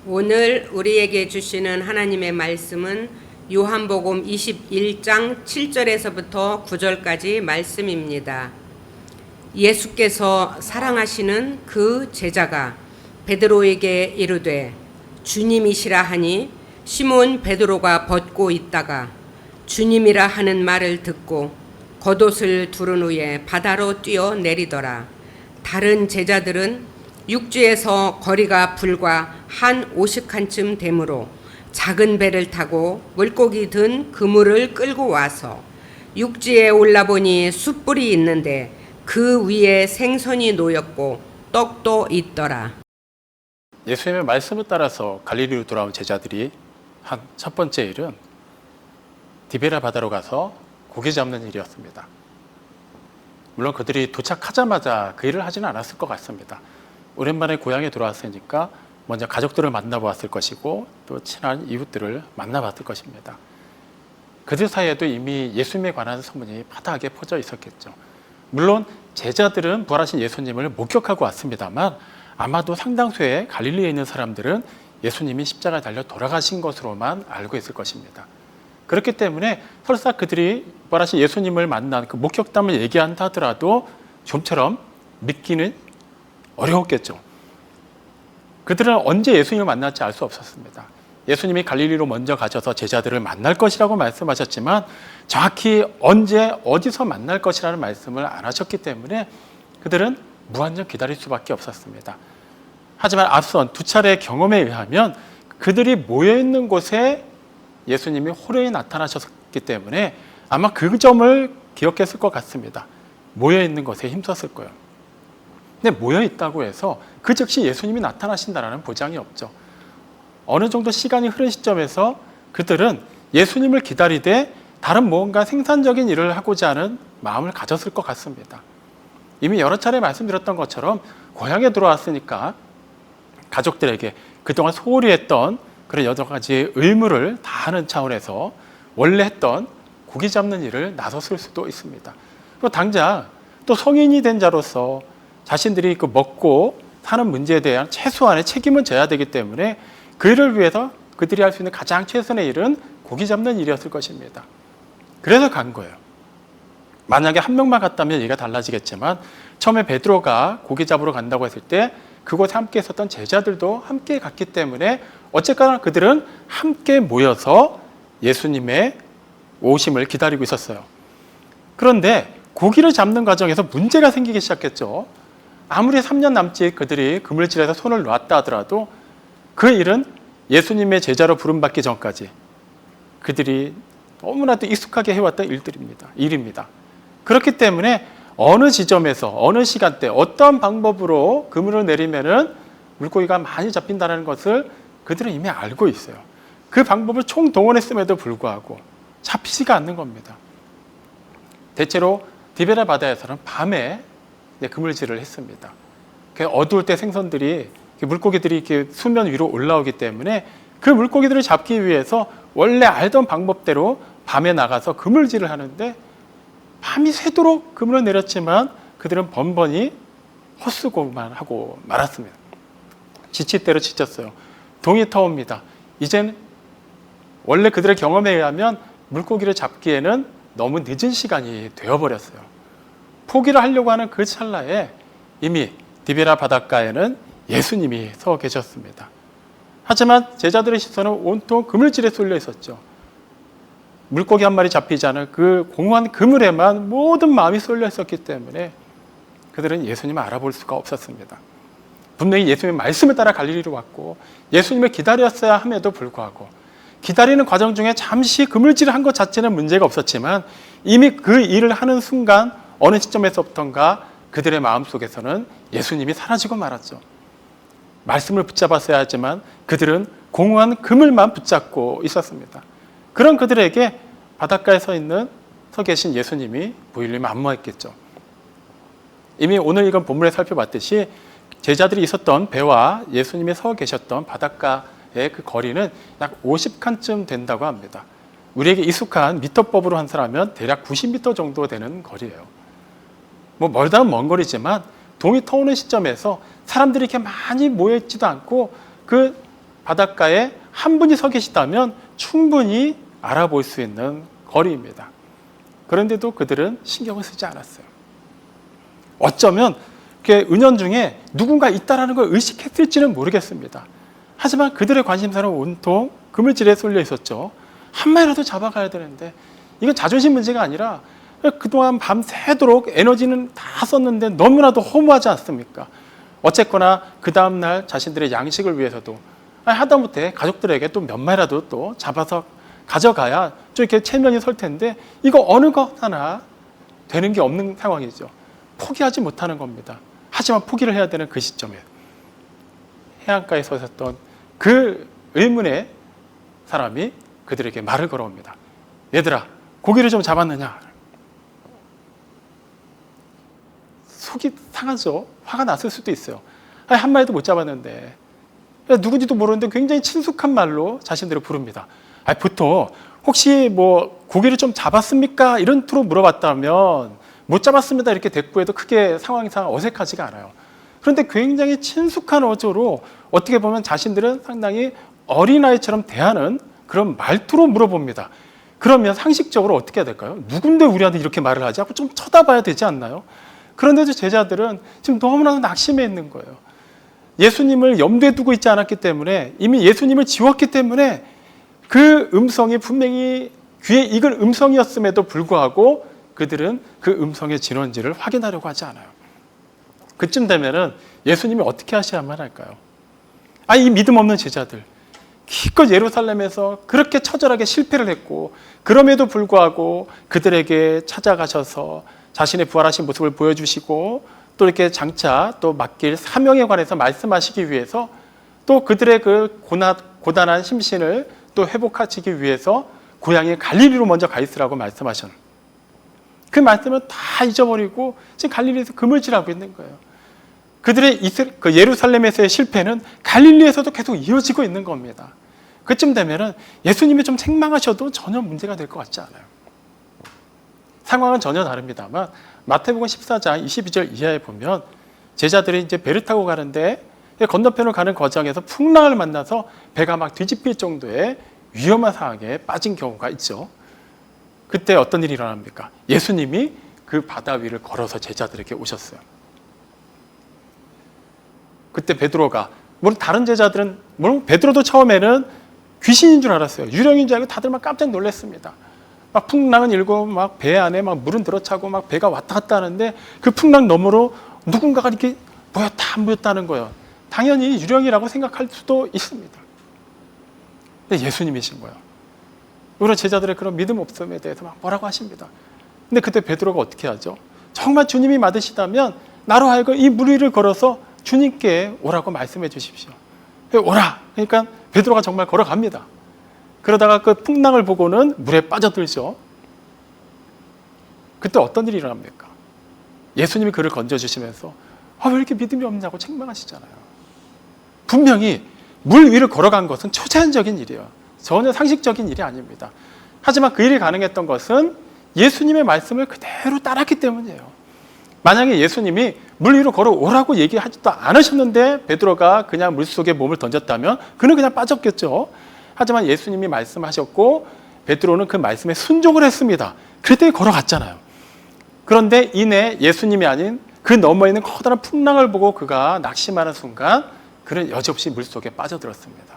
오늘 우리에게 주시는 하나님의 말씀은 요한복음 21장 7절에서부터 9절까지 말씀입니다. 예수께서 사랑하시는 그 제자가 베드로에게 이르되 주님이시라 하니 시몬 베드로가 벗고 있다가 주님이라 하는 말을 듣고 겉옷을 두른 후에 바다로 뛰어 내리더라. 다른 제자들은 육지에서 거리가 불과 한 50칸쯤 되므로 작은 배를 타고 물고기 든 그물을 끌고 와서 육지에 올라보니 숯불이 있는데 그 위에 생선이 놓였고 떡도 있더라. 예수님의 말씀을 따라서 갈릴리로 돌아온 제자들이 한 첫 번째 일은 디베라 바다로 가서 고기 잡는 일이었습니다. 물론 그들이 도착하자마자 그 일을 하지는 않았을 것 같습니다. 오랜만에 고향에 돌아왔으니까 먼저 가족들을 만나보았을 것이고 또 친한 이웃들을 만나봤을 것입니다. 그들 사이에도 이미 예수님에 관한 소문이 파다하게 퍼져 있었겠죠. 물론 제자들은 부활하신 예수님을 목격하고 왔습니다만 아마도 상당수의 갈릴리에 있는 사람들은 예수님이 십자가에 달려 돌아가신 것으로만 알고 있을 것입니다. 그렇기 때문에 설사 그들이 부활하신 예수님을 만난 그 목격담을 얘기한다 하더라도 좀처럼 믿기는 어려웠겠죠. 그들은 언제 예수님을 만날지 알 수 없었습니다. 예수님이 갈릴리로 먼저 가셔서 제자들을 만날 것이라고 말씀하셨지만 정확히 언제 어디서 만날 것이라는 말씀을 안 하셨기 때문에 그들은 무한정 기다릴 수밖에 없었습니다. 하지만 앞선 두 차례의 경험에 의하면 그들이 모여있는 곳에 예수님이 호련히 나타나셨기 때문에 아마 그 점을 기억했을 것 같습니다. 모여있는 것에 힘썼을 거예요. 근데 모여있다고 해서 그 즉시 예수님이 나타나신다는 보장이 없죠. 어느 정도 시간이 흐른 시점에서 그들은 예수님을 기다리되 다른 무언가 생산적인 일을 하고자 하는 마음을 가졌을 것 같습니다. 이미 여러 차례 말씀드렸던 것처럼 고향에 돌아왔으니까 가족들에게 그동안 소홀히 했던 그런 여러 가지 의무를 다하는 차원에서 원래 했던 고기 잡는 일을 나섰을 수도 있습니다. 그리고 당장 또 성인이 된 자로서 자신들이 그 먹고 사는 문제에 대한 최소한의 책임은 져야 되기 때문에 그 일을 위해서 그들이 할 수 있는 가장 최선의 일은 고기 잡는 일이었을 것입니다. 그래서 간 거예요. 만약에 한 명만 갔다면 얘기가 달라지겠지만 처음에 베드로가 고기 잡으러 간다고 했을 때 그곳에 함께 있었던 제자들도 함께 갔기 때문에 어쨌거나 그들은 함께 모여서 예수님의 오심을 기다리고 있었어요. 그런데 고기를 잡는 과정에서 문제가 생기기 시작했죠. 아무리 3년 남짓 그들이 그물질에서 손을 놨다 하더라도 그 일은 예수님의 제자로 부름받기 전까지 그들이 너무나도 익숙하게 해왔던 일입니다. 그렇기 때문에 어느 지점에서 어느 시간대 어떤 방법으로 그물을 내리면은 물고기가 많이 잡힌다는 것을 그들은 이미 알고 있어요. 그 방법을 총동원했음에도 불구하고 잡히지가 않는 겁니다. 대체로 디베라 바다에서는 밤에 그물질을 했습니다. 어두울 때 생선들이 물고기들이 이렇게 수면 위로 올라오기 때문에 그 물고기들을 잡기 위해서 원래 알던 방법대로 밤에 나가서 그물질을 하는데 밤이 새도록 그물을 내렸지만 그들은 번번이 헛수고만 하고 말았습니다. 지칠 대로 지쳤어요. 동이 터옵니다. 이젠 원래 그들의 경험에 의하면 물고기를 잡기에는 너무 늦은 시간이 되어버렸어요. 포기를 하려고 하는 그 찰나에 이미 디베라 바닷가에는 예수님이 서 계셨습니다. 하지만 제자들의 시선은 온통 그물질에 쏠려 있었죠. 물고기 한 마리 잡히지 않을 그 공허한 그물에만 모든 마음이 쏠려 있었기 때문에 그들은 예수님을 알아볼 수가 없었습니다. 분명히 예수님의 말씀을 따라 갈릴리로 왔고 예수님을 기다렸어야 함에도 불구하고 기다리는 과정 중에 잠시 그물질을 한 것 자체는 문제가 없었지만 이미 그 일을 하는 순간 어느 시점에서부터인가 그들의 마음속에서는 예수님이 사라지고 말았죠. 말씀을 붙잡았어야 하지만 그들은 공허한 그물만 붙잡고 있었습니다. 그런 그들에게 바닷가에 서 계신 예수님이 보이려면 안무했겠죠. 이미 오늘 이건 본문에 살펴봤듯이 제자들이 있었던 배와 예수님이 서 계셨던 바닷가의 그 거리는 약 50칸쯤 된다고 합니다. 우리에게 익숙한 미터법으로 환산하면 대략 90m 정도 되는 거리예요. 멀다면 먼 거리지만 동이 터오는 시점에서 사람들이 이렇게 많이 모여있지도 않고 그 바닷가에 한 분이 서 계시다면 충분히 알아볼 수 있는 거리입니다. 그런데도 그들은 신경을 쓰지 않았어요. 어쩌면 은연중에 누군가 있다라는 걸 의식했을지는 모르겠습니다. 하지만 그들의 관심사는 온통 그물질에 쏠려 있었죠. 한 마리라도 잡아가야 되는데, 이건 자존심 문제가 아니라 그동안 밤새도록 에너지는 다 썼는데 너무나도 허무하지 않습니까? 어쨌거나 그 다음날 자신들의 양식을 위해서도 하다못해 가족들에게 또 몇 마리라도 또 잡아서 가져가야 좀 이렇게 체면이 설 텐데, 이거 어느 것 하나 되는 게 없는 상황이죠. 포기하지 못하는 겁니다. 하지만 포기를 해야 되는 그 시점에 해안가에 서 있었던 그 의문의 사람이 그들에게 말을 걸어옵니다. 얘들아, 고기를 좀 잡았느냐? 속이 상하죠. 화가 났을 수도 있어요. 한 마리도 못 잡았는데, 누군지도 모르는데 굉장히 친숙한 말로 자신들을 부릅니다. 보통 혹시 뭐 고기를 좀 잡았습니까? 이런 투로 물어봤다면 못 잡았습니다 이렇게 대꾸해도 크게 상황상 어색하지가 않아요. 그런데 굉장히 친숙한 어조로 어떻게 보면 자신들은 상당히 어린아이처럼 대하는 그런 말투로 물어봅니다. 그러면 상식적으로 어떻게 해야 될까요? 누군데 우리한테 이렇게 말을 하지? 하고 좀 쳐다봐야 되지 않나요? 그런데도 제자들은 지금 너무나도 낙심해 있는 거예요. 예수님을 염두에 두고 있지 않았기 때문에, 이미 예수님을 지웠기 때문에 그 음성이 분명히 귀에 익은 음성이었음에도 불구하고 그들은 그 음성의 진원지를 확인하려고 하지 않아요. 그쯤 되면은 예수님이 어떻게 하셔야만 할까요? 이 믿음 없는 제자들, 기껏 예루살렘에서 그렇게 처절하게 실패를 했고, 그럼에도 불구하고 그들에게 찾아가셔서 자신의 부활하신 모습을 보여주시고, 또 이렇게 장차 또 맡길 사명에 관해서 말씀하시기 위해서, 또 그들의 그 고단한 심신을 또 회복하시기 위해서 고향의 갈릴리로 먼저 가 있으라고 말씀하셨는, 그 말씀을 다 잊어버리고 지금 갈릴리에서 그물질하고 있는 거예요. 그들의 예루살렘에서의 실패는 갈릴리에서도 계속 이어지고 있는 겁니다. 그쯤 되면은 예수님이 좀 책망하셔도 전혀 문제가 될 것 같지 않아요. 상황은 전혀 다릅니다만 마태복음 14장 22절 이하에 보면 제자들이 이제 배를 타고 가는데 건너편으로 가는 과정에서 풍랑을 만나서 배가 막 뒤집힐 정도의 위험한 상황에 빠진 경우가 있죠. 그때 어떤 일이 일어납니까? 예수님이 그 바다 위를 걸어서 제자들에게 오셨어요. 그때 베드로가, 물론 다른 제자들은, 물론 베드로도 처음에는 귀신인 줄 알았어요. 유령인 줄 알고 다들 막 깜짝 놀랐습니다. 막 풍랑은 일고 막 배 안에 막 물은 들어차고 막 배가 왔다 갔다 하는데 그 풍랑 너머로 누군가가 이렇게 보였다 안 보였다는 거예요. 당연히 유령이라고 생각할 수도 있습니다. 근데 예수님이신 거예요. 우리 제자들의 그런 믿음 없음에 대해서 막 뭐라고 하십니다. 근데 그때 베드로가 어떻게 하죠? 정말 주님이 맞으시다면 나로 하여금 이 물 위를 걸어서 주님께 오라고 말씀해 주십시오. 오라! 그러니까 베드로가 정말 걸어갑니다. 그러다가 그 풍랑을 보고는 물에 빠져들죠. 그때 어떤 일이 일어납니까? 예수님이 그를 건져주시면서 왜 이렇게 믿음이 없냐고 책망하시잖아요. 분명히 물 위를 걸어간 것은 초자연적인 일이에요. 전혀 상식적인 일이 아닙니다. 하지만 그 일이 가능했던 것은 예수님의 말씀을 그대로 따랐기 때문이에요. 만약에 예수님이 물 위로 걸어오라고 얘기하지도 않으셨는데 베드로가 그냥 물속에 몸을 던졌다면 그는 그냥 빠졌겠죠. 하지만 예수님이 말씀하셨고 베드로는 그 말씀에 순종을 했습니다. 그랬더니 걸어갔잖아요. 그런데 이내 예수님이 아닌 그 너머에 있는 커다란 풍랑을 보고 그가 낙심하는 순간 그는 여지없이 물속에 빠져들었습니다.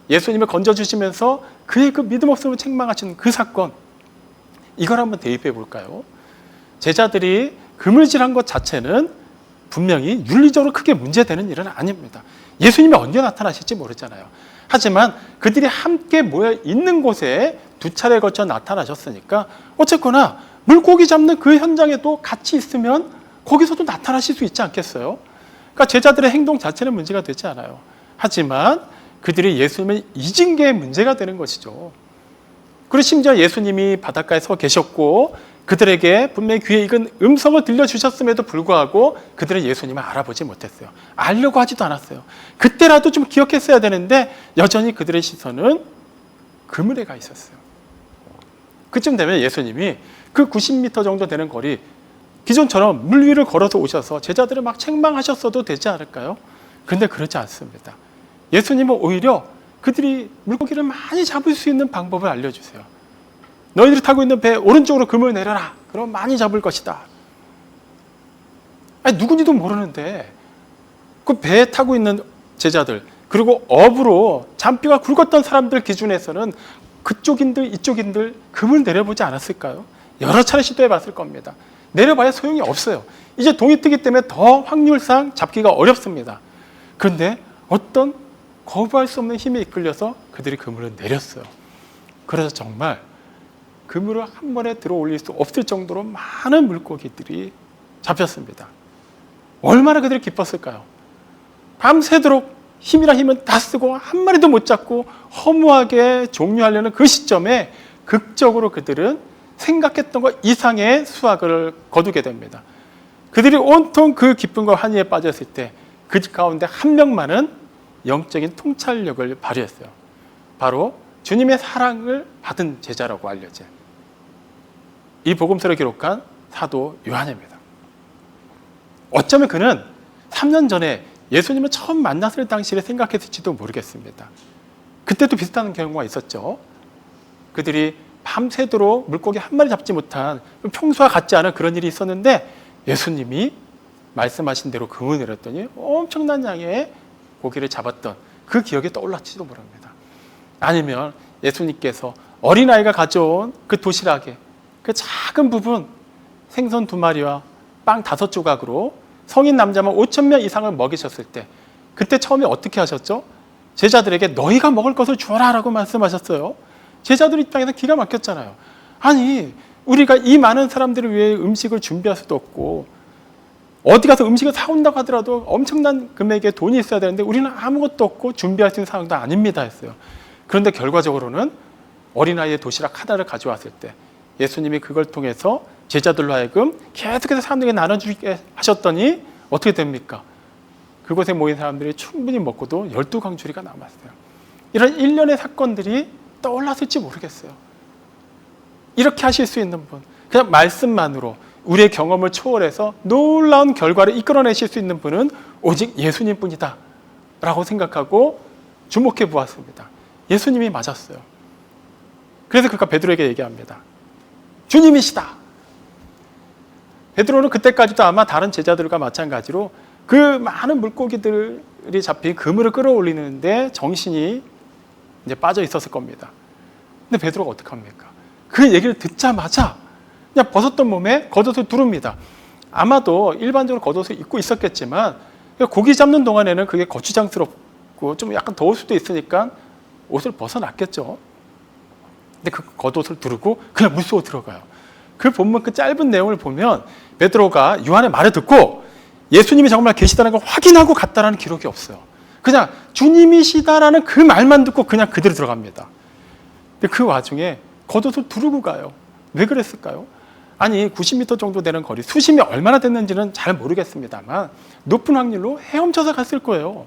예수님을 건져주시면서 그의 그 믿음 없음을 책망하시는 그 사건, 이걸 한번 대입해 볼까요? 제자들이 그물질한 것 자체는 분명히 윤리적으로 크게 문제되는 일은 아닙니다. 예수님이 언제 나타나실지 모르잖아요. 하지만 그들이 함께 모여 있는 곳에 두 차례에 걸쳐 나타나셨으니까 어쨌거나 물고기 잡는 그 현장에도 같이 있으면 거기서도 나타나실 수 있지 않겠어요? 그러니까 제자들의 행동 자체는 문제가 되지 않아요. 하지만 그들이 예수님을 잊은 게 문제가 되는 것이죠. 그리고 심지어 예수님이 바닷가에 서 계셨고 그들에게 분명히 귀에 익은 음성을 들려주셨음에도 불구하고 그들은 예수님을 알아보지 못했어요. 알려고 하지도 않았어요. 그때라도 좀 기억했어야 되는데 여전히 그들의 시선은 그물에 가 있었어요. 그쯤 되면 예수님이 그 90m 정도 되는 거리, 기존처럼 물 위를 걸어서 오셔서 제자들을 막 책망하셨어도 되지 않을까요? 그런데 그렇지 않습니다. 예수님은 오히려 그들이 물고기를 많이 잡을 수 있는 방법을 알려주세요. 너희들이 타고 있는 배 오른쪽으로 그물 내려라. 그럼 많이 잡을 것이다. 아니, 누군지도 모르는데 그 배에 타고 있는 제자들, 그리고 업으로 잔뼈가 굵었던 사람들 기준에서는 그쪽인들 이쪽인들 그물 내려보지 않았을까요? 여러 차례 시도해 봤을 겁니다. 내려봐야 소용이 없어요. 이제 동이 트기 때문에 더 확률상 잡기가 어렵습니다. 그런데 어떤 거부할 수 없는 힘에 이끌려서 그들이 그물을 내렸어요. 그래서 정말 그물을 한 번에 들어 올릴 수 없을 정도로 많은 물고기들이 잡혔습니다. 얼마나 그들이 기뻤을까요? 밤새도록 힘이란 힘은 다 쓰고 한 마리도 못 잡고 허무하게 종료하려는 그 시점에 극적으로 그들은 생각했던 것 이상의 수확을 거두게 됩니다. 그들이 온통 그 기쁨과 환희에 빠졌을 때 그 가운데 한 명만은 영적인 통찰력을 발휘했어요. 바로 주님의 사랑을 받은 제자라고 알려진 이 복음서를 기록한 사도 요한입니다. 어쩌면 그는 3년 전에 예수님을 처음 만났을 당시를 생각했을지도 모르겠습니다. 그때도 비슷한 경우가 있었죠. 그들이 밤새도록 물고기 한 마리 잡지 못한 평소와 같지 않은 그런 일이 있었는데 예수님이 말씀하신 대로 그물 내렸더니 엄청난 양의 고기를 잡았던 그 기억이 떠올랐지도 모릅니다. 아니면 예수님께서 어린아이가 가져온 그 도시락에 그 작은 부분 생선 2마리와 빵 5조각으로 성인 남자만 5,000명 이상을 먹이셨을 때 그때 처음에 어떻게 하셨죠? 제자들에게 너희가 먹을 것을 주어라 라고 말씀하셨어요. 제자들 입장에서 기가 막혔잖아요. 아니, 우리가 이 많은 사람들을 위해 음식을 준비할 수도 없고 어디 가서 음식을 사온다고 하더라도 엄청난 금액의 돈이 있어야 되는데 우리는 아무것도 없고 준비할 수 있는 상황도 아닙니다 했어요. 그런데 결과적으로는 어린아이의 도시락 하나를 가져왔을 때 예수님이 그걸 통해서 제자들로 하여금 계속해서 사람들에게 나눠주게 하셨더니 어떻게 됩니까? 그곳에 모인 사람들이 충분히 먹고도 12광주리가 남았어요. 이런 일련의 사건들이 떠올랐을지 모르겠어요. 이렇게 하실 수 있는 분, 그냥 말씀만으로 우리의 경험을 초월해서 놀라운 결과를 이끌어내실 수 있는 분은 오직 예수님 뿐이다 라고 생각하고 주목해 보았습니다. 예수님이 맞았어요. 그래서 그가 베드로에게 얘기합니다. 주님이시다. 베드로는 그때까지도 아마 다른 제자들과 마찬가지로 그 많은 물고기들이 잡힌 그물을 끌어올리는데 정신이 이제 빠져 있었을 겁니다. 근데 베드로가 어떡합니까? 그 얘기를 듣자마자 그냥 벗었던 몸에 겉옷을 두릅니다. 아마도 일반적으로 겉옷을 입고 있었겠지만 고기 잡는 동안에는 그게 거추장스럽고 좀 약간 더울 수도 있으니까 옷을 벗어놨겠죠. 근데 그 겉옷을 두르고 그냥 물속으로 들어가요. 그 본문 그 짧은 내용을 보면 베드로가 요한의 말을 듣고 예수님이 정말 계시다는 걸 확인하고 갔다라는 기록이 없어요. 그냥 주님이시다라는 그 말만 듣고 그냥 그대로 들어갑니다. 근데 그 와중에 겉옷을 두르고 가요. 왜 그랬을까요? 아니 90m 정도 되는 거리, 수심이 얼마나 됐는지는 잘 모르겠습니다만 높은 확률로 헤엄쳐서 갔을 거예요.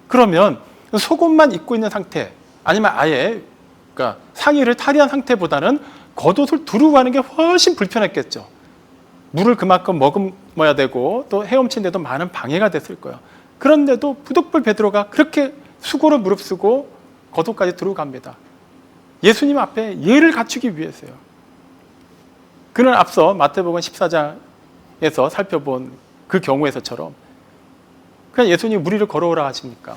그러면 속옷만 입고 있는 상태 아니면 아예 그러니까 상의를 탈의한 상태보다는 겉옷을 두르고 가는 게 훨씬 불편했겠죠. 물을 그만큼 머금어야 되고 또 헤엄치는데도 많은 방해가 됐을 거예요. 그런데도 부득불 베드로가 그렇게 수고를 무릅쓰고 겉옷까지 두르고 갑니다. 예수님 앞에 예를 갖추기 위해서요. 그는 앞서 마태복음 14장에서 살펴본 그 경우에서처럼 그냥 예수님이 무리를 걸어오라 하시니까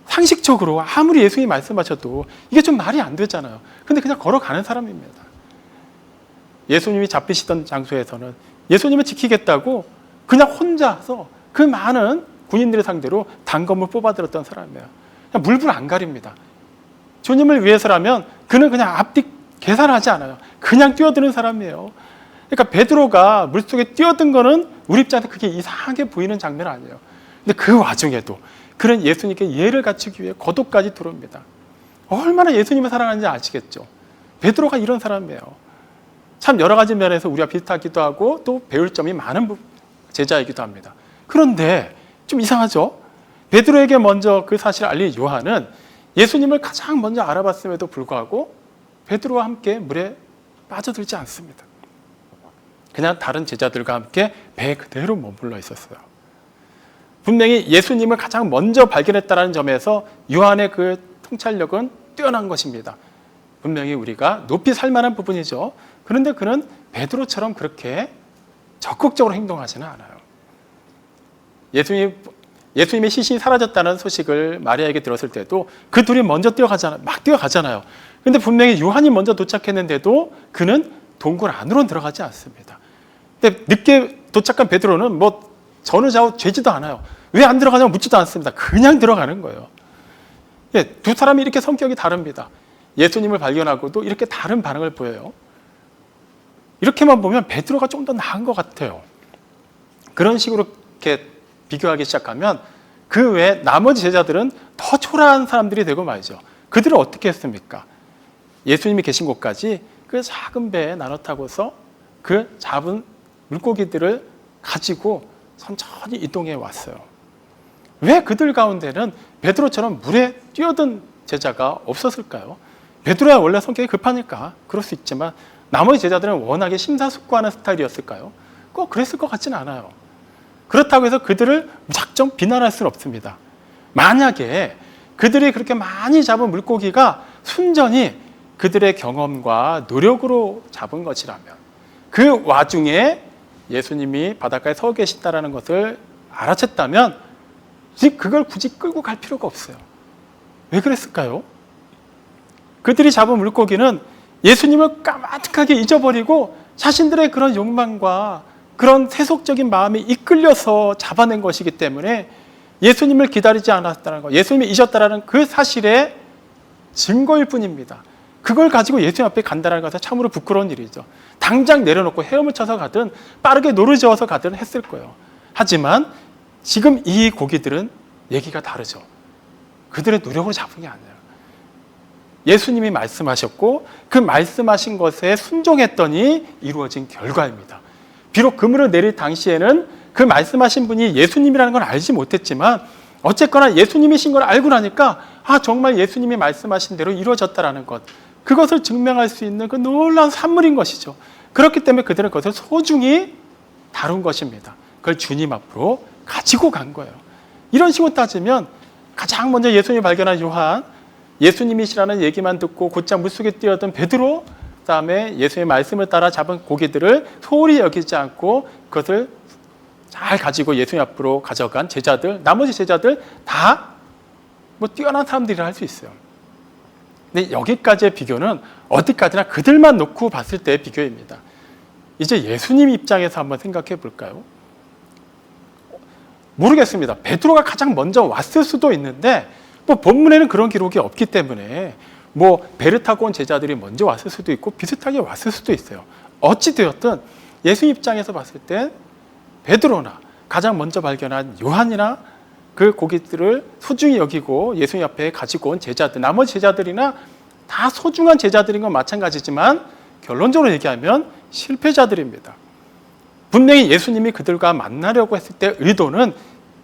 상식적으로 아무리 예수님이 말씀하셔도 이게 좀 말이 안 되잖아요. 근데 그냥 걸어가는 사람입니다. 예수님이 잡히시던 장소에서는 예수님을 지키겠다고 그냥 혼자서 그 많은 군인들을 상대로 단검을 뽑아들었던 사람이에요. 그냥 물불 안 가립니다. 주님을 위해서라면 그는 그냥 앞뒤 계산하지 않아요. 그냥 뛰어드는 사람이에요. 그러니까 베드로가 물속에 뛰어든 거는 우리 입장에서 그게 이상하게 보이는 장면 아니에요. 근데 그 와중에도 그는 예수님께 예를 갖추기 위해 겉옷까지 들어옵니다. 얼마나 예수님을 사랑하는지 아시겠죠? 베드로가 이런 사람이에요. 참 여러 가지 면에서 우리가 비슷하기도 하고 또 배울 점이 많은 제자이기도 합니다. 그런데 좀 이상하죠? 베드로에게 먼저 그 사실을 알린 요한은 예수님을 가장 먼저 알아봤음에도 불구하고 베드로와 함께 물에 빠져들지 않습니다. 그냥 다른 제자들과 함께 배 그대로 머물러 있었어요. 분명히 예수님을 가장 먼저 발견했다는 점에서 요한의 그 통찰력은 뛰어난 것입니다. 분명히 우리가 높이 살 만한 부분이죠. 그런데 그는 베드로처럼 그렇게 적극적으로 행동하지는 않아요. 예수님의 시신이 사라졌다는 소식을 마리아에게 들었을 때도 그 둘이 먼저 막 뛰어가잖아요. 그런데 분명히 요한이 먼저 도착했는데도 그는 동굴 안으로는 들어가지 않습니다. 근데 늦게 도착한 베드로는 뭐 전후좌우 죄지도 않아요. 왜 안 들어가냐고 묻지도 않습니다. 그냥 들어가는 거예요. 예, 두 사람이 이렇게 성격이 다릅니다. 예수님을 발견하고도 이렇게 다른 반응을 보여요. 이렇게만 보면 베드로가 좀 더 나은 것 같아요. 그런 식으로 이렇게 비교하기 시작하면 그 외에 나머지 제자들은 더 초라한 사람들이 되고 말이죠. 그들은 어떻게 했습니까? 예수님이 계신 곳까지 그 작은 배에 나눠 타고서 그 잡은 물고기들을 가지고 천천히 이동해 왔어요. 왜 그들 가운데는 베드로처럼 물에 뛰어든 제자가 없었을까요? 베드로야 원래 성격이 급하니까 그럴 수 있지만 나머지 제자들은 워낙에 심사숙고하는 스타일이었을까요? 꼭 그랬을 것 같지는 않아요. 그렇다고 해서 그들을 무작정 비난할 수는 없습니다. 만약에 그들이 그렇게 많이 잡은 물고기가 순전히 그들의 경험과 노력으로 잡은 것이라면 그 와중에 예수님이 바닷가에 서 계신다는 것을 알아챘다면 그걸 굳이 끌고 갈 필요가 없어요. 왜 그랬을까요? 그들이 잡은 물고기는 예수님을 까마득하게 잊어버리고 자신들의 그런 욕망과 그런 세속적인 마음이 이끌려서 잡아낸 것이기 때문에 예수님을 기다리지 않았다는 것, 예수님이 잊었다는 그 사실의 증거일 뿐입니다. 그걸 가지고 예수님 앞에 간다는 것은 참으로 부끄러운 일이죠. 당장 내려놓고 헤엄을 쳐서 가든 빠르게 노르저어서 가든 했을 거예요. 하지만 지금 이 고기들은 얘기가 다르죠. 그들의 노력으로 잡은 게 아니에요. 예수님이 말씀하셨고 그 말씀하신 것에 순종했더니 이루어진 결과입니다. 비록 그물을 내릴 당시에는 그 말씀하신 분이 예수님이라는 걸 알지 못했지만 어쨌거나 예수님이신 걸 알고 나니까 정말 예수님이 말씀하신 대로 이루어졌다는 것, 그것을 증명할 수 있는 그 놀라운 산물인 것이죠. 그렇기 때문에 그들은 그것을 소중히 다룬 것입니다. 그걸 주님 앞으로 가지고 간 거예요. 이런 식으로 따지면 가장 먼저 예수님을 발견한 요한, 예수님이시라는 얘기만 듣고 곧장 물속에 뛰어든 베드로, 그다음에 예수님의 말씀을 따라 잡은 고기들을 소홀히 여기지 않고 그것을 잘 가지고 예수님 앞으로 가져간 제자들, 나머지 제자들 다 뭐 뛰어난 사람들이라 할 수 있어요. 근데 여기까지의 비교는 어디까지나 그들만 놓고 봤을 때의 비교입니다. 이제 예수님 입장에서 한번 생각해 볼까요? 모르겠습니다. 베드로가 가장 먼저 왔을 수도 있는데 뭐 본문에는 그런 기록이 없기 때문에 뭐 배를 타고 온 제자들이 먼저 왔을 수도 있고 비슷하게 왔을 수도 있어요. 어찌 되었든 예수 입장에서 봤을 때 베드로나 가장 먼저 발견한 요한이나 그 고기들을 소중히 여기고 예수님 앞에 가지고 온 제자들, 나머지 제자들이나 다 소중한 제자들인 건 마찬가지지만 결론적으로 얘기하면 실패자들입니다. 분명히 예수님이 그들과 만나려고 했을 때 의도는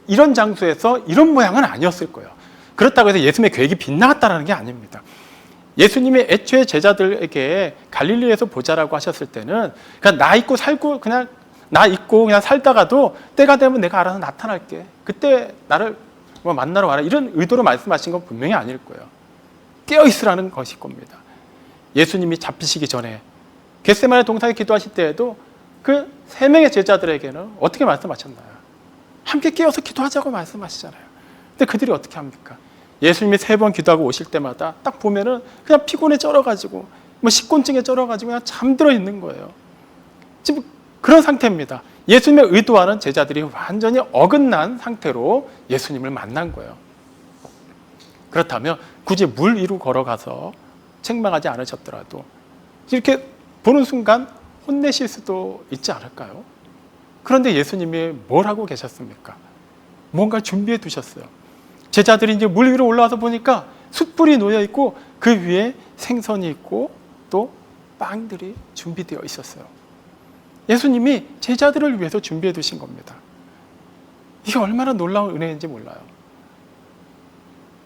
이런 장소에서 이런 모양은 아니었을 거예요. 그렇다고 해서 예수님의 계획이 빗나갔다는 게 아닙니다. 예수님이 애초에 제자들에게 갈릴리에서 보자라고 하셨을 때는 그냥 나 있고 그냥 살다가도 때가 되면 내가 알아서 나타날게. 그때 나를 만나러 와라. 이런 의도로 말씀하신 건 분명히 아닐 거예요. 깨어있으라는 것일 겁니다. 예수님이 잡히시기 전에 겟세마네 동산에 기도하실 때에도 그 세 명의 제자들에게는 어떻게 말씀하셨나요? 함께 깨어서 기도하자고 말씀하시잖아요. 근데 그들이 어떻게 합니까? 예수님이 3번 기도하고 오실 때마다 딱 보면은 그냥 피곤에 쩔어가지고 뭐 식곤증에 쩔어가지고 그냥 잠들어 있는 거예요. 지금 그런 상태입니다. 예수님의 의도와는 제자들이 완전히 어긋난 상태로 예수님을 만난 거예요. 그렇다면 굳이 물 위로 걸어가서 책망하지 않으셨더라도 이렇게 보는 순간 혼내실 수도 있지 않을까요? 그런데 예수님이 뭘 하고 계셨습니까? 뭔가 준비해 두셨어요. 제자들이 이제 물 위로 올라와서 보니까 숯불이 놓여 있고 그 위에 생선이 있고 또 빵들이 준비되어 있었어요. 예수님이 제자들을 위해서 준비해 두신 겁니다. 이게 얼마나 놀라운 은혜인지 몰라요.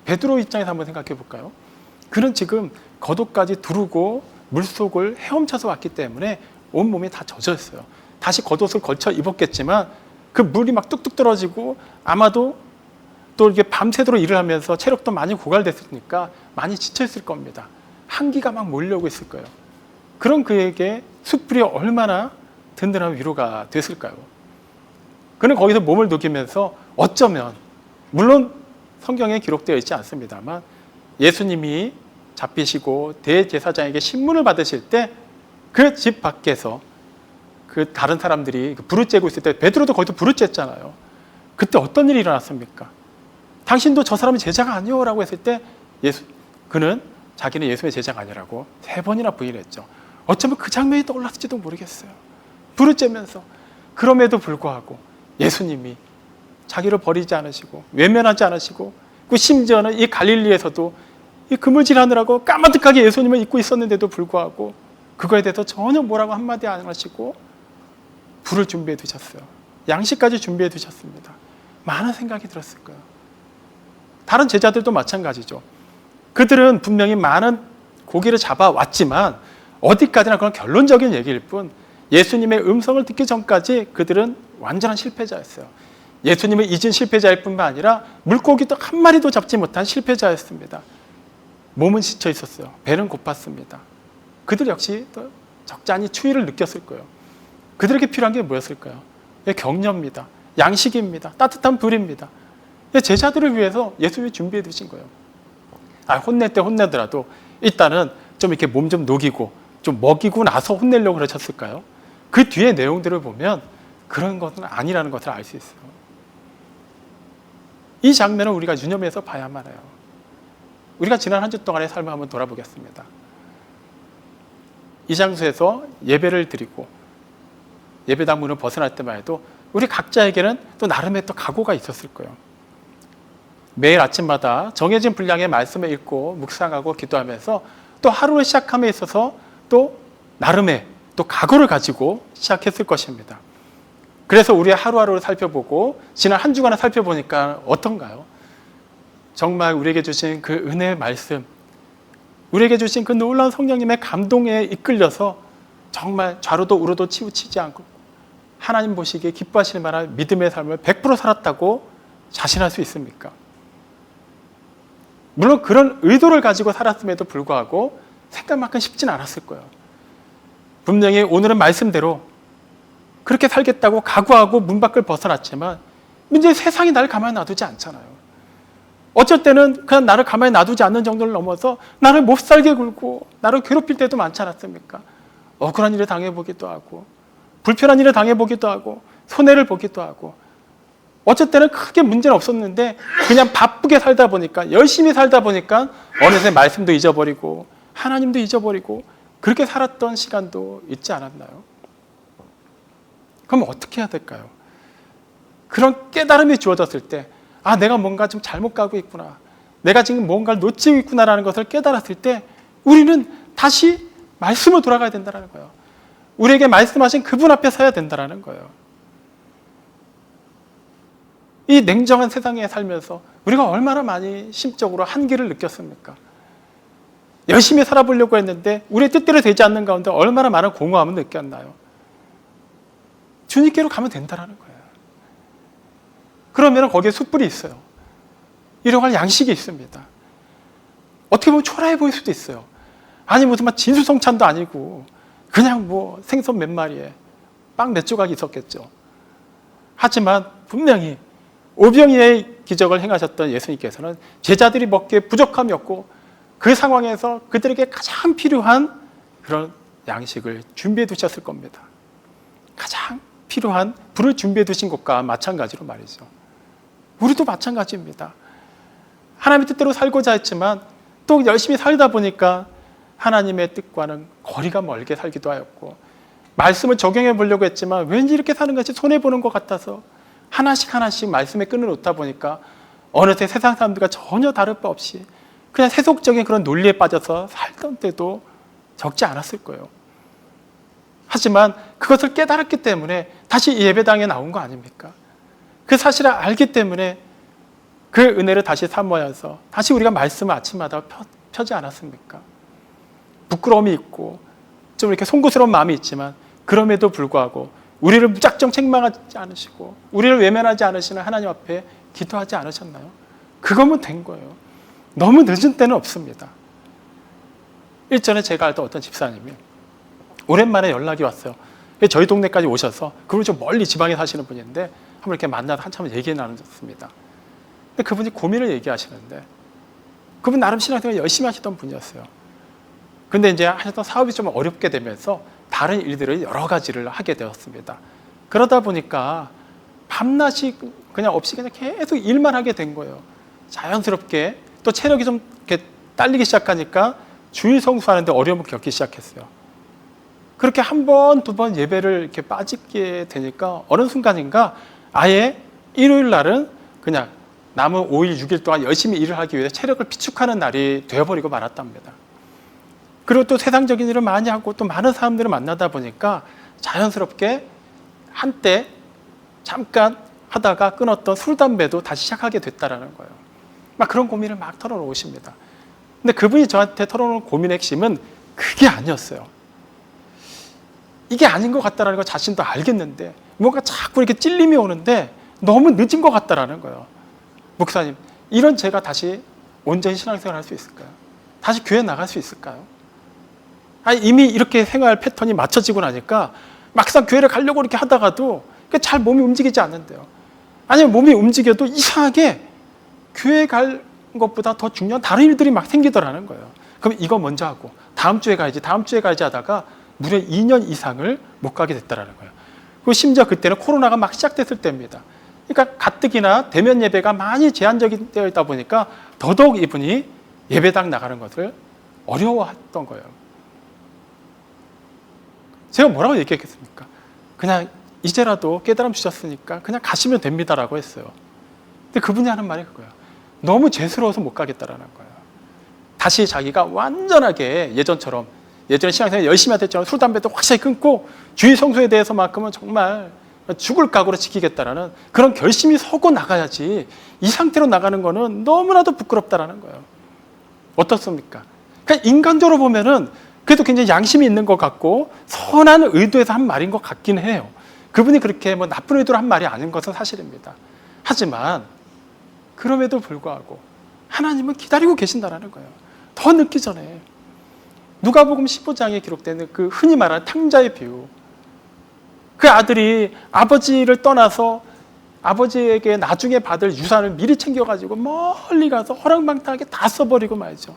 베드로 입장에서 한번 생각해 볼까요? 그는 지금 겉옷까지 두르고 물속을 헤엄쳐서 왔기 때문에 온몸이 다 젖어 있어요. 다시 겉옷을 걸쳐 입었겠지만 그 물이 막 뚝뚝 떨어지고 아마도 또 이게 밤새도록 일을 하면서 체력도 많이 고갈됐으니까 많이 지쳐있을 겁니다. 한기가 막 몰려오고 있을 거예요. 그런 그에게 숯불이 얼마나 든든한 위로가 됐을까요? 그는 거기서 몸을 녹이면서 어쩌면, 물론 성경에 기록되어 있지 않습니다만, 예수님이 잡히시고 대제사장에게 신문을 받으실 때 그 집 밖에서 그 다른 사람들이 불을 쬐고 있을 때 베드로도 거기서 불을 쬐잖아요. 그때 어떤 일이 일어났습니까? 당신도 저 사람은 제자가 아니요 라고 했을 때 그는 자기는 예수의 제자가 아니라고 3번이나 부인했죠. 어쩌면 그 장면이 떠올랐을지도 모르겠어요. 불을 쬐면서. 그럼에도 불구하고 예수님이 자기를 버리지 않으시고 외면하지 않으시고, 그 심지어는 이 갈릴리에서도 이 그물질하느라고 까마득하게 예수님을 잊고 있었는데도 불구하고 그거에 대해서 전혀 뭐라고 한마디 안 하시고 불을 준비해 두셨어요. 양식까지 준비해 두셨습니다. 많은 생각이 들었을 거예요. 다른 제자들도 마찬가지죠. 그들은 분명히 많은 고기를 잡아왔지만 어디까지나 그런 결론적인 얘기일 뿐, 예수님의 음성을 듣기 전까지 그들은 완전한 실패자였어요. 예수님을 잊은 실패자일 뿐만 아니라 물고기도 한 마리도 잡지 못한 실패자였습니다. 몸은 지쳐 있었어요. 배는 고팠습니다. 그들 역시 또 적잖이 추위를 느꼈을 거예요. 그들에게 필요한 게 뭐였을까요? 격려입니다. 양식입니다. 따뜻한 불입니다. 제자들을 위해서 예수님이 준비해 두신 거예요. 혼낼 때 혼내더라도 일단은 좀 이렇게 몸 좀 녹이고 좀 먹이고 나서 혼내려고 그러셨을까요? 그 뒤에 내용들을 보면 그런 것은 아니라는 것을 알 수 있어요. 이 장면을 우리가 유념해서 봐야만 해요. 우리가 지난 한 주 동안의 삶을 한번 돌아보겠습니다. 이 장소에서 예배를 드리고 예배당 문을 벗어날 때만 해도 우리 각자에게는 또 나름의 또 각오가 있었을 거예요. 매일 아침마다 정해진 분량의 말씀을 읽고 묵상하고 기도하면서 또 하루를 시작함에 있어서 또 나름의 또 각오를 가지고 시작했을 것입니다. 그래서 우리의 하루하루를 살펴보고 지난 한 주간을 살펴보니까 어떤가요? 정말 우리에게 주신 그 은혜의 말씀, 우리에게 주신 그 놀라운 성령님의 감동에 이끌려서 정말 좌로도 우로도 치우치지 않고 하나님 보시기에 기뻐하실 만한 믿음의 삶을 100% 살았다고 자신할 수 있습니까? 물론 그런 의도를 가지고 살았음에도 불구하고 생각만큼 쉽진 않았을 거예요. 분명히 오늘은 말씀대로 그렇게 살겠다고 각오하고 문 밖을 벗어났지만 이제 세상이 나를 가만히 놔두지 않잖아요. 어쩔 때는 그냥 나를 가만히 놔두지 않는 정도를 넘어서 나를 못 살게 굴고 나를 괴롭힐 때도 많지 않았습니까? 억울한 일을 당해보기도 하고 불편한 일을 당해보기도 하고 손해를 보기도 하고, 어쩔 때는 크게 문제는 없었는데 그냥 바쁘게 살다 보니까, 열심히 살다 보니까 어느새 말씀도 잊어버리고 하나님도 잊어버리고 그렇게 살았던 시간도 있지 않았나요? 그럼 어떻게 해야 될까요? 그런 깨달음이 주어졌을 때, 내가 뭔가 좀 잘못 가고 있구나, 내가 지금 뭔가를 놓치고 있구나라는 것을 깨달았을 때 우리는 다시 말씀으로 돌아가야 된다는 거예요. 우리에게 말씀하신 그분 앞에 서야 된다는 거예요. 이 냉정한 세상에 살면서 우리가 얼마나 많이 심적으로 한계를 느꼈습니까? 열심히 살아보려고 했는데 우리의 뜻대로 되지 않는 가운데 얼마나 많은 공허함을 느꼈나요? 주님께로 가면 된다는 거예요. 그러면 거기에 숯불이 있어요. 일용할 양식이 있습니다. 어떻게 보면 초라해 보일 수도 있어요. 아니 무슨 막 진수성찬도 아니고 그냥 뭐 생선 몇 마리에 빵 몇 조각이 있었겠죠. 하지만 분명히 오병이의 기적을 행하셨던 예수님께서는 제자들이 먹기에 부족함이 없고 그 상황에서 그들에게 가장 필요한 그런 양식을 준비해 두셨을 겁니다. 가장 필요한 불을 준비해 두신 것과 마찬가지로 말이죠. 우리도 마찬가지입니다. 하나님의 뜻대로 살고자 했지만 또 열심히 살다 보니까 하나님의 뜻과는 거리가 멀게 살기도 하였고, 말씀을 적용해 보려고 했지만 왠지 이렇게 사는 것이 손해보는 것 같아서 하나씩 하나씩 말씀에 끈을 놓다 보니까 어느새 세상 사람들과 전혀 다를 바 없이 그냥 세속적인 그런 논리에 빠져서 살던 때도 적지 않았을 거예요. 하지만 그것을 깨달았기 때문에 다시 예배당에 나온 거 아닙니까? 그 사실을 알기 때문에 그 은혜를 다시 사모해서 다시 우리가 말씀을 아침마다 펴지 않았습니까? 부끄러움이 있고 좀 이렇게 송구스러운 마음이 있지만 그럼에도 불구하고 우리를 무작정 책망하지 않으시고 우리를 외면하지 않으시는 하나님 앞에 기도하지 않으셨나요? 그거면 된 거예요. 너무 늦은 때는 없습니다. 일전에 제가 알던 어떤 집사님이 오랜만에 연락이 왔어요. 저희 동네까지 오셔서, 그분 좀 멀리 지방에 사시는 분인데 한번 이렇게 만나서 한참 얘기 나눴습니다. 근데 그분이 고민을 얘기하시는데, 그분 나름 신앙생활 열심히 하시던 분이었어요. 근데 이제 하셨던 사업이 좀 어렵게 되면서 다른 일들을 여러 가지를 하게 되었습니다. 그러다 보니까 밤낮이 그냥 없이 그냥 계속 일만 하게 된 거예요. 자연스럽게 또 체력이 좀 이렇게 딸리기 시작하니까 주일 성수하는데 어려움을 겪기 시작했어요. 그렇게 한 번, 두 번 예배를 이렇게 빠지게 되니까 어느 순간인가 아예 일요일 날은 그냥 남은 5일, 6일 동안 열심히 일을 하기 위해 체력을 비축하는 날이 되어버리고 말았답니다. 그리고 또 세상적인 일을 많이 하고 또 많은 사람들을 만나다 보니까 자연스럽게 한때 잠깐 하다가 끊었던 술, 담배도 다시 시작하게 됐다라는 거예요. 막 그런 고민을 막 털어놓으십니다. 근데 그분이 저한테 털어놓은 고민의 핵심은 그게 아니었어요. 이게 아닌 것 같다라는 걸 자신도 알겠는데 뭔가 자꾸 이렇게 찔림이 오는데 너무 늦은 것 같다라는 거예요. 목사님, 이런 제가 다시 온전히 신앙생활 할 수 있을까요? 다시 교회 나갈 수 있을까요? 아니, 이미 이렇게 생활 패턴이 맞춰지고 나니까 막상 교회를 가려고 이렇게 하다가도 잘 몸이 움직이지 않는데요. 아니면 몸이 움직여도 이상하게 교회 갈 것보다 더 중요한 다른 일들이 막 생기더라는 거예요. 그럼 이거 먼저 하고 다음 주에 가야지 하다가 무려 2년 이상을 못 가게 됐다는 거예요. 그리고 심지어 그때는 코로나가 막 시작됐을 때입니다. 그러니까 가뜩이나 대면 예배가 많이 제한적인 때이다 보니까 더더욱 이분이 예배당 나가는 것을 어려워했던 거예요. 제가 뭐라고 얘기했겠습니까? 그냥 이제라도 깨달음 주셨으니까 그냥 가시면 됩니다라고 했어요. 근데 그분이 하는 말이 그거예요. 너무 죄스러워서 못 가겠다라는 거예요. 다시 자기가 완전하게 예전에 신앙생활 열심히 하던 술, 담배도 확실히 끊고 주일 성수에 대해서만큼은 정말 죽을 각오로 지키겠다라는 그런 결심이 서고 나가야지, 이 상태로 나가는 거는 너무나도 부끄럽다라는 거예요. 어떻습니까? 그러니까 인간적으로 보면은 그래도 굉장히 양심이 있는 것 같고 선한 의도에서 한 말인 것 같긴 해요. 그분이 그렇게 뭐 나쁜 의도로 한 말이 아닌 것은 사실입니다. 하지만 그럼에도 불구하고 하나님은 기다리고 계신다라는 거예요. 더 늦기 전에. 누가복음 15장에 기록되는 그 흔히 말하는 탕자의 비유, 그 아들이 아버지를 떠나서 아버지에게 나중에 받을 유산을 미리 챙겨가지고 멀리 가서 허랑방탕하게 다 써버리고 말이죠.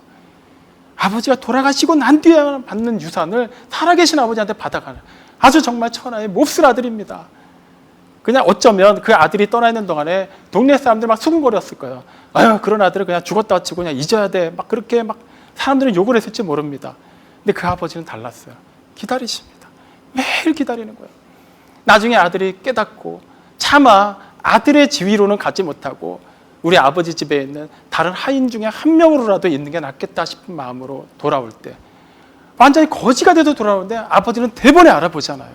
아버지가 돌아가시고 난 뒤에 받는 유산을 살아계신 아버지한테 받아가는 아주 정말 천하의 몹쓸 아들입니다. 그냥 어쩌면 그 아들이 떠나 있는 동안에 동네 사람들 막 수군거렸을 거예요. 아유, 그런 아들을 그냥 죽었다 치고 그냥 잊어야 돼. 막 그렇게 막 사람들은 욕을 했을지 모릅니다. 근데 그 아버지는 달랐어요. 기다리십니다. 매일 기다리는 거예요. 나중에 아들이 깨닫고 차마 아들의 지위로는 가지 못하고 우리 아버지 집에 있는 다른 하인 중에 한 명으로라도 있는 게 낫겠다 싶은 마음으로 돌아올 때 완전히 거지가 돼서 돌아오는데 아버지는 대번에 알아보잖아요.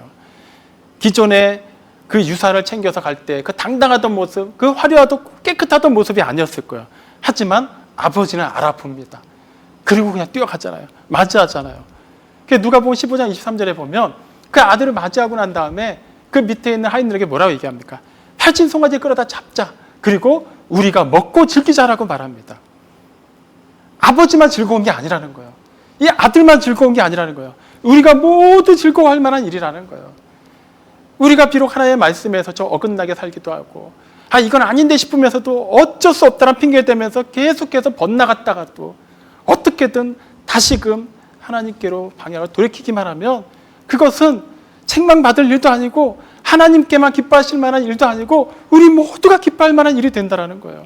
기존에 그 유산을 챙겨서 갈 때 그 당당하던 모습, 그 화려하고 깨끗하던 모습이 아니었을 거예요. 하지만 아버지는 알아봅니다. 그리고 그냥 뛰어가잖아요. 맞이하잖아요. 누가복음 15장 23절에 보면 그 아들을 맞이하고 난 다음에 그 밑에 있는 하인들에게 뭐라고 얘기합니까? 팔진 송아지 끌어다 잡자. 그리고 우리가 먹고 즐기자라고 말합니다. 아버지만 즐거운 게 아니라는 거예요. 이 아들만 즐거운 게 아니라는 거예요. 우리가 모두 즐거워할 만한 일이라는 거예요. 우리가 비록 하나님의 말씀에서 좀 어긋나게 살기도 하고 이건 아닌데 싶으면서도 어쩔 수 없다는 핑계를 대면서 계속해서 번나갔다가 또 어떻게든 다시금 하나님께로 방향을 돌이키기만 하면 그것은 책망받을 일도 아니고 하나님께만 기뻐하실 만한 일도 아니고 우리 모두가 기뻐할 만한 일이 된다는 거예요.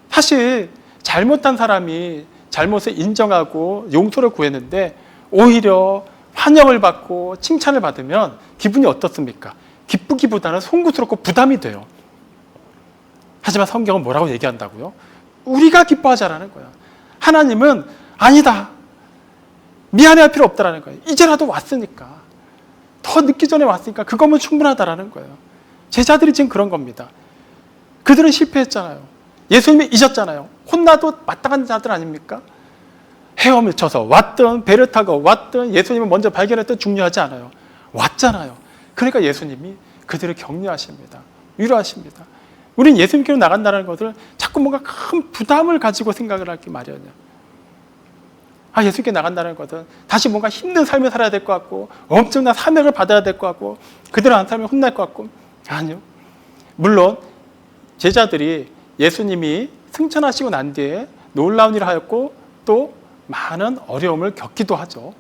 사실 잘못한 사람이 잘못을 인정하고 용서를 구했는데 오히려 환영을 받고 칭찬을 받으면 기분이 어떻습니까? 기쁘기보다는 송구스럽고 부담이 돼요. 하지만 성경은 뭐라고 얘기한다고요? 우리가 기뻐하자라는 거예요. 하나님은 아니다, 미안해할 필요 없다라는 거예요. 이제라도 왔으니까, 더 늦기 전에 왔으니까 그거면 충분하다라는 거예요. 제자들이 지금 그런 겁니다. 그들은 실패했잖아요. 예수님이 잊었잖아요. 혼나도 마땅한 자들 아닙니까? 헤엄을 쳐서 왔든 배를 타고 왔든 예수님을 먼저 발견했든 중요하지 않아요. 왔잖아요. 그러니까 예수님이 그들을 격려하십니다. 위로하십니다. 우린 예수님께로 나간다는 것을 자꾸 뭔가 큰 부담을 가지고 생각을 하기 마련이에요. 예수님께 나간다는 것은 다시 뭔가 힘든 삶을 살아야 될 것 같고 엄청난 사명을 받아야 될 것 같고 그대로 안 살면 혼날 것 같고, 아니요. 물론 제자들이 예수님이 승천하시고 난 뒤에 놀라운 일을 하였고 또 많은 어려움을 겪기도 하죠.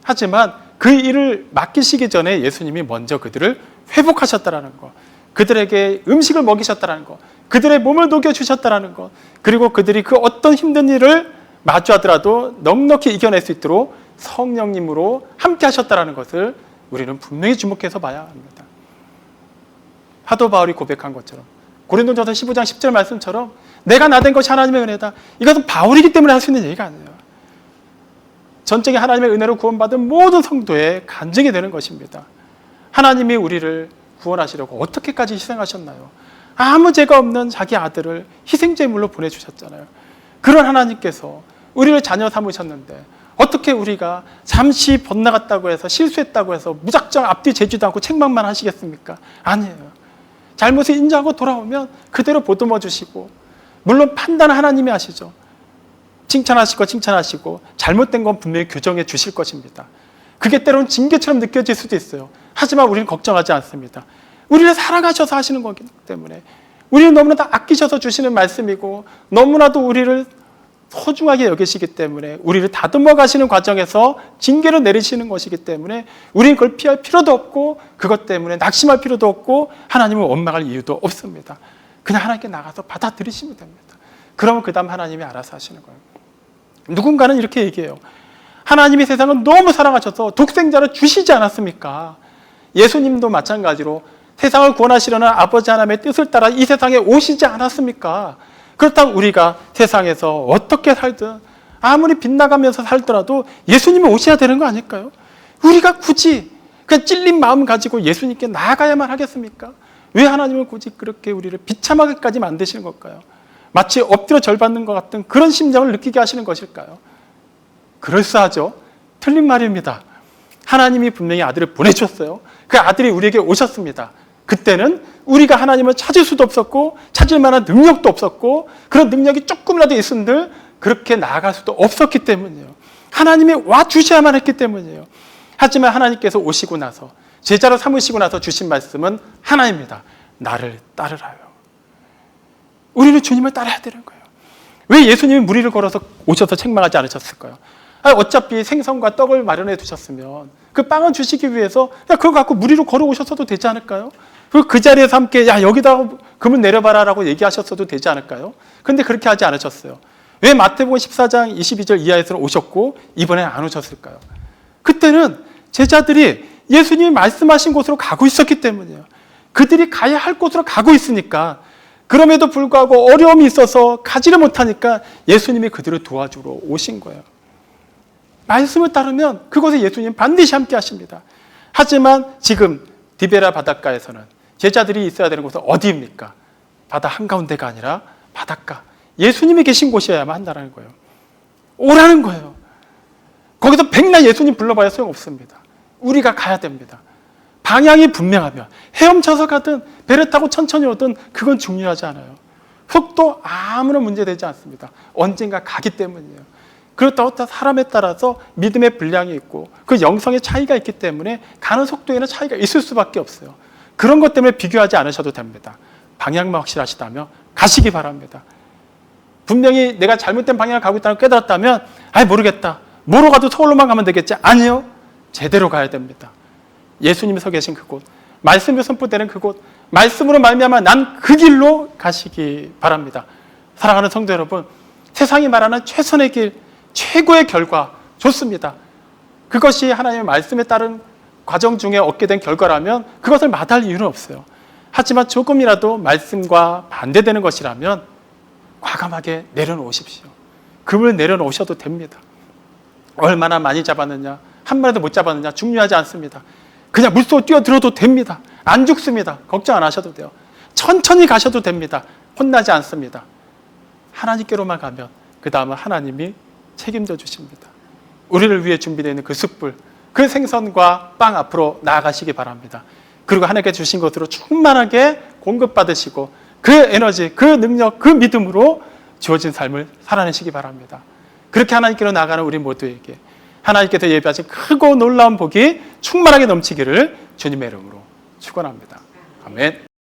하지만 그 일을 맡기시기 전에 예수님이 먼저 그들을 회복하셨다는 것, 그들에게 음식을 먹이셨다는 것, 그들의 몸을 녹여주셨다는 것, 그리고 그들이 그 어떤 힘든 일을 마주하더라도 넉넉히 이겨낼 수 있도록 성령님으로 함께 하셨다는 것을 우리는 분명히 주목해서 봐야 합니다. 사도 바울이 고백한 것처럼 고린도전서 15장 10절 말씀처럼 내가 나된 것이 하나님의 은혜다. 이것은 바울이기 때문에 할 수 있는 얘기가 아니에요. 전적인 하나님의 은혜로 구원받은 모든 성도의 간증이 되는 것입니다. 하나님이 우리를 구원하시려고 어떻게까지 희생하셨나요? 아무 죄가 없는 자기 아들을 희생제물로 보내주셨잖아요. 그런 하나님께서 우리를 자녀 삼으셨는데 어떻게 우리가 잠시 번나갔다고 해서 실수했다고 해서 무작정 앞뒤 재지도 않고 책망만 하시겠습니까? 아니에요. 잘못을 인정하고 돌아오면 그대로 보듬어 주시고, 물론 판단은 하나님이 하시죠. 칭찬하시고 잘못된 건 분명히 교정해 주실 것입니다. 그게 때로는 징계처럼 느껴질 수도 있어요. 하지만 우리는 걱정하지 않습니다. 우리를 사랑하셔서 하시는 거기 때문에, 우리를 너무나도 아끼셔서 주시는 말씀이고 너무나도 우리를 소중하게 여기시기 때문에 우리를 다듬어 가시는 과정에서 징계를 내리시는 것이기 때문에 우리는 그걸 피할 필요도 없고 그것 때문에 낙심할 필요도 없고 하나님을 원망할 이유도 없습니다. 그냥 하나님께 나가서 받아들이시면 됩니다. 그러면 그 다음 하나님이 알아서 하시는 거예요. 누군가는 이렇게 얘기해요. 하나님이 세상을 너무 사랑하셔서 독생자를 주시지 않았습니까? 예수님도 마찬가지로 세상을 구원하시려는 아버지 하나님의 뜻을 따라 이 세상에 오시지 않았습니까? 그렇다고 우리가 세상에서 어떻게 살든 아무리 빗나가면서 살더라도 예수님이 오셔야 되는 거 아닐까요? 우리가 굳이 그냥 찔린 마음 가지고 예수님께 나아가야만 하겠습니까? 왜 하나님은 굳이 그렇게 우리를 비참하게까지 만드시는 걸까요? 마치 엎드려 절받는 것 같은 그런 심정을 느끼게 하시는 것일까요? 그럴싸하죠? 틀린 말입니다. 하나님이 분명히 아들을 보내주셨어요. 그 아들이 우리에게 오셨습니다. 그때는 우리가 하나님을 찾을 수도 없었고 찾을 만한 능력도 없었고 그런 능력이 조금이라도 있은들 그렇게 나아갈 수도 없었기 때문이에요. 하나님이 와주셔야만 했기 때문이에요. 하지만 하나님께서 오시고 나서 제자로 삼으시고 나서 주신 말씀은 하나입니다. 나를 따르라요. 우리는 주님을 따라야 되는 거예요. 왜 예수님이 무리를 걸어서 오셔서 책망하지 않으셨을까요? 어차피 생선과 떡을 마련해 두셨으면 그 빵을 주시기 위해서 그거 갖고 무리로 걸어오셨어도 되지 않을까요? 그 자리에서 함께 여기다가 금을 내려봐라 라고 얘기하셨어도 되지 않을까요? 근데 그렇게 하지 않으셨어요. 왜 마태복음 14장 22절 이하에서는 오셨고 이번에는 안 오셨을까요? 그때는 제자들이 예수님이 말씀하신 곳으로 가고 있었기 때문이에요. 그들이 가야 할 곳으로 가고 있으니까, 그럼에도 불구하고 어려움이 있어서 가지를 못하니까 예수님이 그들을 도와주러 오신 거예요. 말씀을 따르면 그곳에 예수님 반드시 함께 하십니다. 하지만 지금 디베라 바닷가에서는 제자들이 있어야 되는 곳은 어디입니까? 바다 한가운데가 아니라 바닷가, 예수님이 계신 곳이어야만 한다는 거예요. 오라는 거예요. 거기서 백날 예수님 불러봐야 소용없습니다. 우리가 가야 됩니다. 방향이 분명하면 헤엄쳐서 가든 배를 타고 천천히 오든 그건 중요하지 않아요. 속도 아무런 문제되지 않습니다. 언젠가 가기 때문이에요. 그렇다고 사람에 따라서 믿음의 분량이 있고 그 영성의 차이가 있기 때문에 가는 속도에는 차이가 있을 수밖에 없어요. 그런 것 때문에 비교하지 않으셔도 됩니다. 방향만 확실하시다면 가시기 바랍니다. 분명히 내가 잘못된 방향을 가고 있다는 걸 깨달았다면 모르겠다. 뭐로 가도 서울로만 가면 되겠지. 아니요. 제대로 가야 됩니다. 예수님이 서 계신 그곳, 말씀이 선포되는 그곳, 말씀으로 말미암아 난 그 길로 가시기 바랍니다. 사랑하는 성도 여러분, 세상이 말하는 최선의 길, 최고의 결과 좋습니다. 그것이 하나님의 말씀에 따른 과정 중에 얻게 된 결과라면 그것을 마다할 이유는 없어요. 하지만 조금이라도 말씀과 반대되는 것이라면 과감하게 내려놓으십시오. 금을 내려놓으셔도 됩니다. 얼마나 많이 잡았느냐, 한 마리도 못 잡았느냐 중요하지 않습니다. 그냥 물속으로 뛰어들어도 됩니다. 안 죽습니다. 걱정 안 하셔도 돼요. 천천히 가셔도 됩니다. 혼나지 않습니다. 하나님께로만 가면 그 다음은 하나님이 책임져 주십니다. 우리를 위해 준비되어 있는 그 숯불, 그 생선과 빵 앞으로 나아가시기 바랍니다. 그리고 하나님께 주신 것으로 충만하게 공급받으시고 그 에너지, 그 능력, 그 믿음으로 주어진 삶을 살아내시기 바랍니다. 그렇게 하나님께로 나가는 우리 모두에게 하나님께서 예비하신 크고 놀라운 복이 충만하게 넘치기를 주님의 이름으로 축원합니다. 아멘.